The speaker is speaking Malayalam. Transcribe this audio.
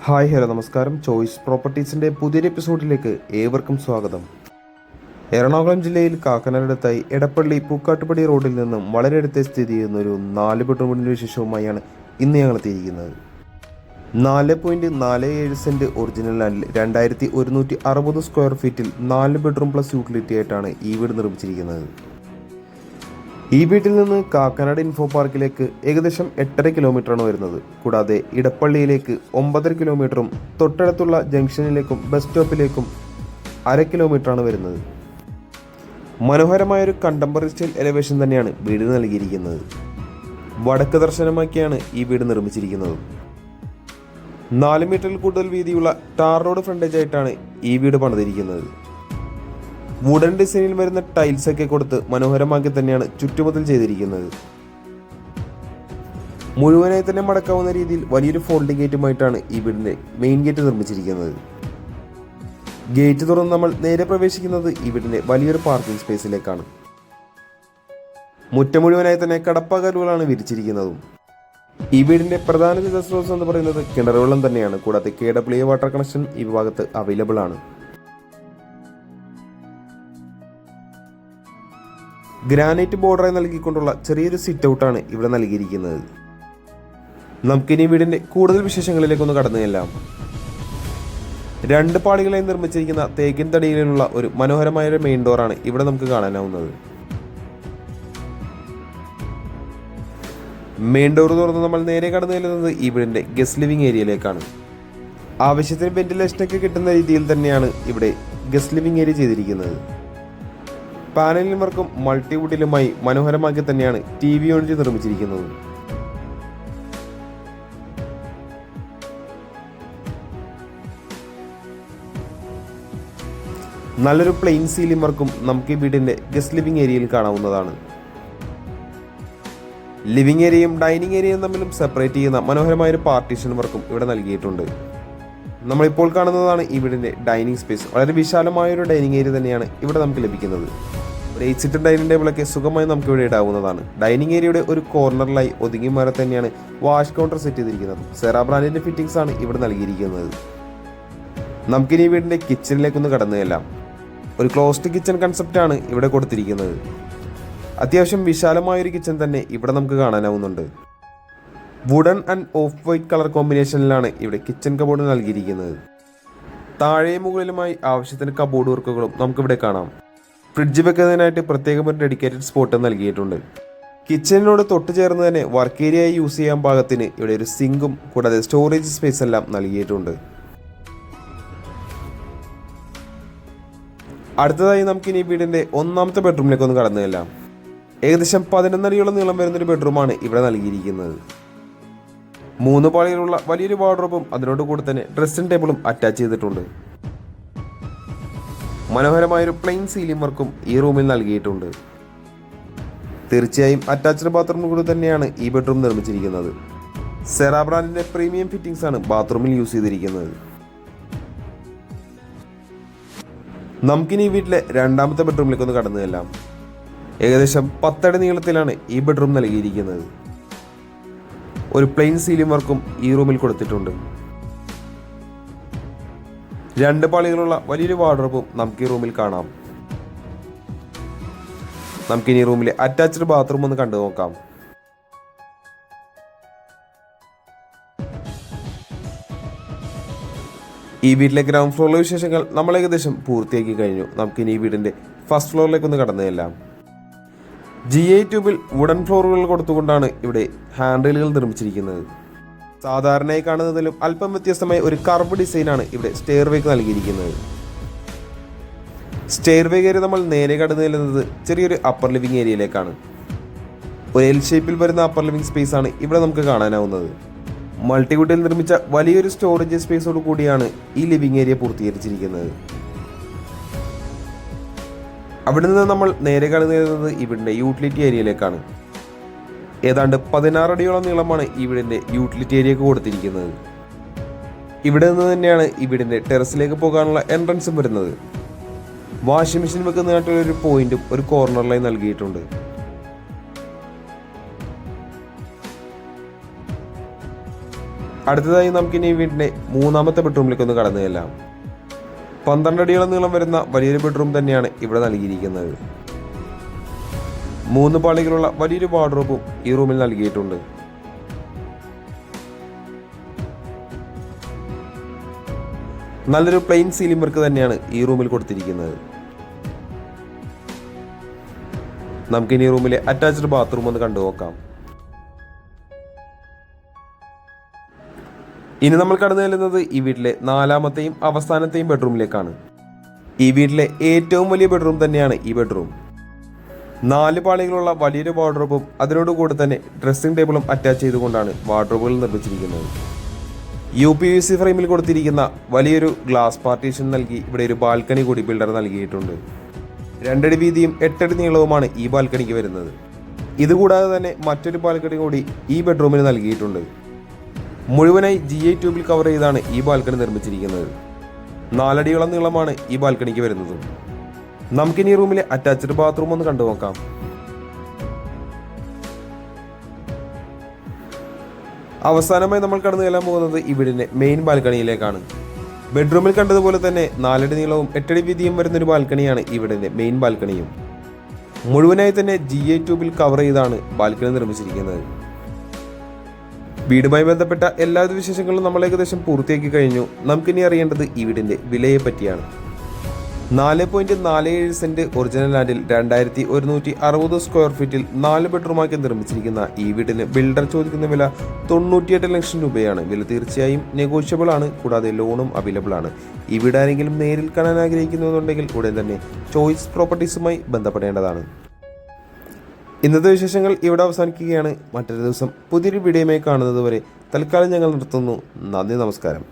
ഹായ് ഹലോ നമസ്കാരം. ചോയ്സ് പ്രോപ്പർട്ടീസിൻ്റെ പുതിയൊരു എപ്പിസോഡിലേക്ക് ഏവർക്കും സ്വാഗതം. എറണാകുളം ജില്ലയിൽ കാക്കനാടടുത്തായി എടപ്പള്ളി പൂക്കാട്ടുപടി റോഡിൽ നിന്നും വളരെ അടുത്ത് സ്ഥിതി ചെയ്യുന്ന ഒരു 4 ബെഡ്റൂമിൻ്റെ വിശേഷവുമായാണ് ഇന്ന് ഞങ്ങൾ എത്തിയിരിക്കുന്നത്. 4.47 സെൻറ്റ് ഒറിജിനൽ ലാൻഡിൽ 2160 സ്ക്വയർ ഫീറ്റിൽ 4 ബെഡ്റൂം പ്ലസ് യൂട്ടിലിറ്റി ആയിട്ടാണ് ഈ വീട് നിർമ്മിച്ചിരിക്കുന്നത്. ഈ വീട്ടിൽ നിന്ന് കാക്കനാട് ഇൻഫോ പാർക്കിലേക്ക് ഏകദേശം 8.5 കിലോമീറ്ററാണ് വരുന്നത്. കൂടാതെ ഇടപ്പള്ളിയിലേക്ക് 9.5 കിലോമീറ്ററും തൊട്ടടുത്തുള്ള ജംഗ്ഷനിലേക്കും ബസ് സ്റ്റോപ്പിലേക്കും 1/2 കിലോമീറ്ററാണ് വരുന്നത്. മനോഹരമായൊരു കണ്ടംപററി സ്റ്റൈൽ എലിവേഷൻ തന്നെയാണ് വീട് നൽകിയിരിക്കുന്നത്. വടക്ക് ദർശനമാക്കിയാണ് ഈ വീട് നിർമ്മിച്ചിരിക്കുന്നത്. 4 മീറ്ററിൽ കൂടുതൽ വീതിയുള്ള ടാർ റോഡ് ഫ്രണ്ടേജ് ആയിട്ടാണ് ഈ വീട് പണിതിരിക്കുന്നത്. വുഡൻ ഡിസൈനിൽ വരുന്ന ടൈൽസ് ഒക്കെ കൊടുത്ത് മനോഹരമാക്കി തന്നെയാണ് ചുറ്റുമതിൽ ചെയ്തിരിക്കുന്നത്. മുഴുവനായി തന്നെ മടക്കാവുന്ന രീതിയിൽ വലിയൊരു ഫോൾഡിംഗ് ഗേറ്റുമായിട്ടാണ് ഈ വീടിന്റെ മെയിൻ ഗേറ്റ് നിർമ്മിച്ചിരിക്കുന്നത്. ഗേറ്റ് തുറന്ന് നമ്മൾ നേരെ പ്രവേശിക്കുന്നത് ഈ വീടിന്റെ വലിയൊരു പാർക്കിംഗ് സ്പേസിലേക്കാണ്. മുറ്റം മുഴുവനായി തന്നെ കടപ്പാക്കലുകളാണ് വിരിച്ചിരിക്കുന്നതും. ഈ വീടിന്റെ പ്രധാന ജലസ്രോതസ് എന്ന് പറയുന്നത് കിണറുവെള്ളം തന്നെയാണ്. കൂടാതെ KWA വാട്ടർ കണക്ഷൻ ഈ ഭാഗത്ത് അവൈലബിൾ ആണ്. ഗ്രാനൈറ്റ് ബോർഡറായി നൽകിക്കൊണ്ടുള്ള ചെറിയൊരു സിറ്റ് ഔട്ടാണ് ഇവിടെ നൽകിയിരിക്കുന്നത്. നമുക്കിനി വീടിന്റെ കൂടുതൽ വിശേഷങ്ങളിലേക്കൊന്ന് കടന്നു ചെല്ലാം. 2 പാളികളായി നിർമ്മിച്ചിരിക്കുന്ന തേക്കിൻ തടിയിലുള്ള ഒരു മനോഹരമായ മെയിൻ ഡോറാണ് ഇവിടെ നമുക്ക് കാണാനാവുന്നത്. മെയിൻ ഡോർ തുറന്ന് നമ്മൾ നേരെ കടന്നു ചെല്ലുന്നത് ഈ വീടിന്റെ ഗസ്റ്റ് ലിവിംഗ് ഏരിയയിലേക്കാണ്. ആവശ്യത്തിന് വെന്റിലേഷനൊക്കെ കിട്ടുന്ന രീതിയിൽ തന്നെയാണ് ഇവിടെ ഗസ്റ്റ് ലിവിംഗ് ഏരിയ ചെയ്തിരിക്കുന്നത്. പാനലിൽ വർക്കും മൾട്ടിവുഡിലുമായി മനോഹരമാക്കി തന്നെയാണ് TV യൂണിറ്റ് നിർമ്മിച്ചിരിക്കുന്നത്. നല്ലൊരു പ്ലെയിൻ സീലിംഗ് വർക്കും നമുക്ക് ഈ വീടിന്റെ ഗസ്റ്റ് ലിവിംഗ് ഏരിയയിൽ കാണാവുന്നതാണ്. ലിവിംഗ് ഏരിയയും ഡൈനിങ് ഏരിയയും തമ്മിലും സെപ്പറേറ്റ് ചെയ്യുന്ന മനോഹരമായൊരു പാർട്ടീഷൻ വർക്കും ഇവിടെ നൽകിയിട്ടുണ്ട്. നമ്മളിപ്പോൾ കാണുന്നതാണ് ഈ വീടിന്റെ ഡൈനിങ് സ്പേസ്. വളരെ വിശാലമായൊരു ഡൈനിങ് ഏരിയ തന്നെയാണ് ഇവിടെ നമുക്ക് ലഭിക്കുന്നത്. ഒരു 8 സീറ്റർ ഡൈനിങ് ടേബിളൊക്കെ സുഖമായി നമുക്ക് ഇവിടെ ഇടാവുന്നതാണ്. ഡൈനിങ് ഏരിയയുടെ ഒരു കോർണറിലായി ഒതുങ്ങി മാറി തന്നെയാണ് വാഷ് കൗണ്ടർ സെറ്റ് ചെയ്തിരിക്കുന്നത്. സെറാ ബ്രാൻഡിന്റെ ഫിറ്റിംഗ്സ് ആണ് ഇവിടെ നൽകിയിരിക്കുന്നത്. നമുക്കിനി ഈ വീടിന്റെ കിച്ചണിലേക്കൊന്ന് കടന്നു ചെല്ലാം. ഒരു ക്ലോസ്ഡ് കിച്ചൺ കൺസെപ്റ്റ് ആണ് ഇവിടെ കൊടുത്തിരിക്കുന്നത്. അത്യാവശ്യം വിശാലമായൊരു കിച്ചൺ തന്നെ ഇവിടെ നമുക്ക് കാണാനാവുന്നുണ്ട്. Wooden and off white colour കോമ്പിനേഷനിലാണ് ഇവിടെ കിച്ചൺ കബോർഡ് നൽകിയിരിക്കുന്നത്. താഴെയും മുകളിലുമായി ആവശ്യത്തിന് കബോർഡ് വർക്കുകളും നമുക്കിവിടെ കാണാം. ഫ്രിഡ്ജ് വെക്കുന്നതിനായിട്ട് പ്രത്യേകം ഒരു ഡെഡിക്കേറ്റഡ് സ്പോട്ട് നൽകിയിട്ടുണ്ട്. കിച്ചണിനോട് തൊട്ട് ചേർന്ന് തന്നെ വർക്ക് ഏരിയയായി യൂസ് ചെയ്യാൻ പാകത്തിന് ഇവിടെ ഒരു സിങ്കും കൂടാതെ സ്റ്റോറേജ് സ്പേസ് എല്ലാം നൽകിയിട്ടുണ്ട്. അടുത്തതായി നമുക്കിനി വീടിന്റെ 1ാമത്തെ ബെഡ്റൂമിലേക്ക് ഒന്ന് കടന്നു ചെല്ലാം. ഏകദേശം 11 അടിയോളം നീളം വരുന്നൊരു ബെഡ്റൂമാണ് ഇവിടെ നൽകിയിരിക്കുന്നത്. 3 പാളികളുള്ള വലിയൊരു വാർഡ്രോബും അതിനോട് കൂടെ തന്നെ ഡ്രസ്സിംഗ് ടേബിളും അറ്റാച്ച് ചെയ്തിട്ടുണ്ട്. മനോഹരമായൊരു പ്ലെയിൻ സീലിംഗ് വർക്കും ഈ റൂമിൽ നൽകിയിട്ടുണ്ട്. തീർച്ചയായും അറ്റാച്ച്ഡ് ബാത്റൂം കൂടി തന്നെയാണ് ഈ ബെഡ്റൂം നിർമ്മിച്ചിരിക്കുന്നത്. സെറാ ബ്രാൻഡിന്റെ പ്രീമിയം ഫിറ്റിംഗ്സ് ആണ് ബാത്റൂമിൽ യൂസ് ചെയ്തിരിക്കുന്നത്. നമുക്കിനി ഈ വീട്ടിലെ 2ാമത്തെ ബെഡ്റൂമിലേക്ക് ഒന്ന് കടന്നു ചെല്ലാം. ഏകദേശം 10 അടി നീളത്തിലാണ് ഈ ബെഡ്റൂം നൽകിയിരിക്കുന്നത്. ഒരു പ്ലെയിൻ സീലിംഗ് വർക്കും ഈ റൂമിൽ കൊടുത്തിട്ടുണ്ട്. 2 പാളികളുള്ള വലിയൊരു വാർഡ്രോബും നമുക്ക് ഈ റൂമിൽ കാണാം. നമുക്കിനി ഈ റൂമിലെ അറ്റാച്ച്ഡ് ബാത്റൂം ഒന്ന് കണ്ടു നോക്കാം. ഈ വീട്ടിലെ ഗ്രൗണ്ട് ഫ്ലോറിലെ വിശേഷങ്ങൾ നമ്മൾ ഏകദേശം പൂർത്തിയാക്കി കഴിഞ്ഞു. നമുക്കിനി ഈ വീടിന്റെ ഫസ്റ്റ് ഫ്ലോറിലേക്ക് ഒന്ന് കടന്നു ചെല്ലാം. GI ട്യൂബിൽ വുഡൻ ഫ്ലോറുകൾ കൊടുത്തുകൊണ്ടാണ് ഇവിടെ ഹാൻഡിലുകൾ നിർമ്മിച്ചിരിക്കുന്നത്. സാധാരണയായി കാണുന്നതിലും അല്പം വ്യത്യസ്തമായ ഒരു കർവ് ഡിസൈനാണ് ഇവിടെ സ്റ്റെയർവേക്ക് നൽകിയിരിക്കുന്നത്. സ്റ്റെയർവേ കയറി നമ്മൾ നേരെ കടന്നു ചെല്ലുന്നത് ചെറിയൊരു അപ്പർ ലിവിംഗ് ഏരിയയിലേക്കാണ്. ഒരു L ഷേപ്പിൽ വരുന്ന അപ്പർ ലിവിംഗ് സ്പേസ് ആണ് ഇവിടെ നമുക്ക് കാണാനാവുന്നത്. മൾട്ടിവുഡിൽ നിർമ്മിച്ച വലിയൊരു സ്റ്റോറേജ് സ്പേസോട് കൂടിയാണ് ഈ ലിവിംഗ് ഏരിയ പൂർത്തീകരിച്ചിരിക്കുന്നത്. അവിടെ നിന്ന് നമ്മൾ നേരെ കടന്നു ചെല്ലുന്നത് ഇവിടുത്തെ യൂട്ടിലിറ്റി ഏരിയയിലേക്കാണ്. ഏതാണ്ട് 16 അടിയോളം നീളമാണ് ഈ വീടിന്റെ യൂട്ടിലിറ്റി ഏരിയക്ക് കൊടുത്തിരിക്കുന്നത്. ഇവിടെ നിന്ന് തന്നെയാണ് ഈ വീടിന്റെ ടെറസിലേക്ക് പോകാനുള്ള എൻട്രൻസും വരുന്നത്. വാഷിംഗ് മെഷീൻ വെക്കുന്നതിനായിട്ടുള്ള ഒരു പോയിന്റും ഒരു കോർണറിലായി നൽകിയിട്ടുണ്ട്. അടുത്തതായി നമുക്കിനി ഈ വീടിൻ്റെ മൂന്നാമത്തെ ബെഡ്റൂമിലേക്ക് ഒന്ന് കടന്നു ചെല്ലാം. 12 അടിയോളം നീളം വരുന്ന വലിയൊരു ബെഡ്റൂം തന്നെയാണ് ഇവിടെ നൽകിയിരിക്കുന്നത്. 3 പാളികളുള്ള വലിയൊരു വാർഡ്രോബും ഈ റൂമിൽ നൽകിയിട്ടുണ്ട്. നല്ലൊരു പ്ലെയിൻ സീലിംഗ് വർക്ക് തന്നെയാണ് ഈ റൂമിൽ കൊടുത്തിരിക്കുന്നത്. നമുക്കിനി ഈ റൂമിലെ അറ്റാച്ച്ഡ് ബാത്റൂം ഒന്ന് കണ്ടു നോക്കാം. ഇനി നമ്മൾ കടന്നു ചെല്ലുന്നത് ഈ വീട്ടിലെ 4ാമത്തെയും അവസാനത്തെയും ബെഡ്റൂമിലേക്കാണ്. ഈ വീട്ടിലെ ഏറ്റവും വലിയ ബെഡ്റൂം തന്നെയാണ് ഈ ബെഡ്റൂം. 4 പാളികളുള്ള വലിയൊരു വാർഡ്രോബും അതിനോട് കൂടെ തന്നെ ഡ്രസ്സിംഗ് ടേബിളും അറ്റാച്ച് ചെയ്തുകൊണ്ടാണ് വാർഡ്രോബുകൾ നിർമ്മിച്ചിരിക്കുന്നത്. UPVC ഫ്രെയിമിൽ കൊടുത്തിരിക്കുന്ന വലിയൊരു ഗ്ലാസ് പാർട്ടീഷൻ നൽകി ഇവിടെ ഒരു ബാൽക്കണി കൂടി ബിൽഡർ നൽകിയിട്ടുണ്ട്. 2 അടി വീതിയും 8 അടി നീളവുമാണ് ഈ ബാൽക്കണിക്ക് വരുന്നത്. ഇതുകൂടാതെ തന്നെ മറ്റൊരു ബാൽക്കണി കൂടി ഈ ബെഡ്റൂമിന് നൽകിയിട്ടുണ്ട്. മുഴുവനായി GI ട്യൂബിൽ കവർ ചെയ്താണ് ഈ ബാൽക്കണി നിർമ്മിച്ചിരിക്കുന്നത്. 4 അടിയോളം നീളമാണ് ഈ ബാൽക്കണിക്ക് വരുന്നത്. നമുക്കിനി ഈ റൂമിലെ അറ്റാച്ച്ഡ് ബാത്റൂം ഒന്ന് കണ്ടു നോക്കാം. അവസാനമായി നമ്മൾ കടന്നു ചെല്ലാൻ പോകുന്നത് ഈ വീടിന്റെ മെയിൻ ബാൽക്കണിയിലേക്കാണ്. ബെഡ്റൂമിൽ കണ്ടതുപോലെ തന്നെ 4 അടി നീളവും 8 അടി വീതിയും വരുന്നൊരു ബാൽക്കണിയാണ് ഈ വീടിന്റെ മെയിൻ ബാൽക്കണിയും. മുഴുവനായി തന്നെ GI ട്യൂബിൽ കവർ ചെയ്താണ് ബാൽക്കണി നിർമ്മിച്ചിരിക്കുന്നത്. വീടുമായി ബന്ധപ്പെട്ട എല്ലാവിധ വിശേഷങ്ങളും നമ്മൾ ഏകദേശം പൂർത്തിയാക്കി കഴിഞ്ഞു. നമുക്കിനി അറിയേണ്ടത് ഈ വീടിന്റെ വിലയെ പറ്റിയാണ്. 4.47 സെന്റ് ഒറിജിനൽ ലാൻഡിൽ 2160 സ്ക്വയർ ഫീറ്റിൽ 4 ബെഡ്റൂമാക്കി നിർമ്മിച്ചിരിക്കുന്ന ഈ വീടിന് ബിൽഡർ ചോദിക്കുന്ന വില 98 ലക്ഷം രൂപയാണ്. വില തീർച്ചയായും നെഗോഷ്യബിൾ ആണ്. കൂടാതെ ലോണും അവൈലബിൾ ആണ്. ഈ വീട് ആരെങ്കിലും നേരിൽ കാണാൻ ആഗ്രഹിക്കുന്നുണ്ടെങ്കിൽ ഉടൻ തന്നെ ചോയ്സ് പ്രോപ്പർട്ടീസുമായി ബന്ധപ്പെടേണ്ടതാണ്. ഇന്നത്തെ വിശേഷങ്ങൾ ഇവിടെ അവസാനിക്കുകയാണ്. മറ്റൊരു ദിവസം പുതിയൊരു വീഡിയോയുമായി കാണുന്നത് വരെ തൽക്കാലം ഞങ്ങൾ നിർത്തുന്നു. നന്ദി, നമസ്കാരം.